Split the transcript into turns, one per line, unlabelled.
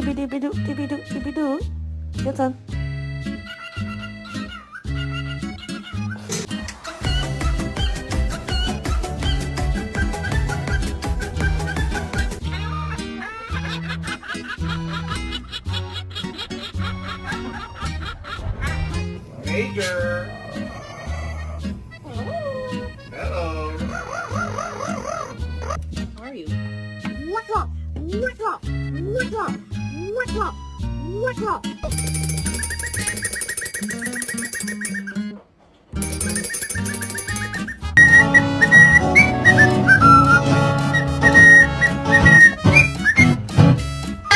Dippy-doo. Your turn.
Major. Hello.
How are you?
What's up? What's up? What's up? What's up? What's up?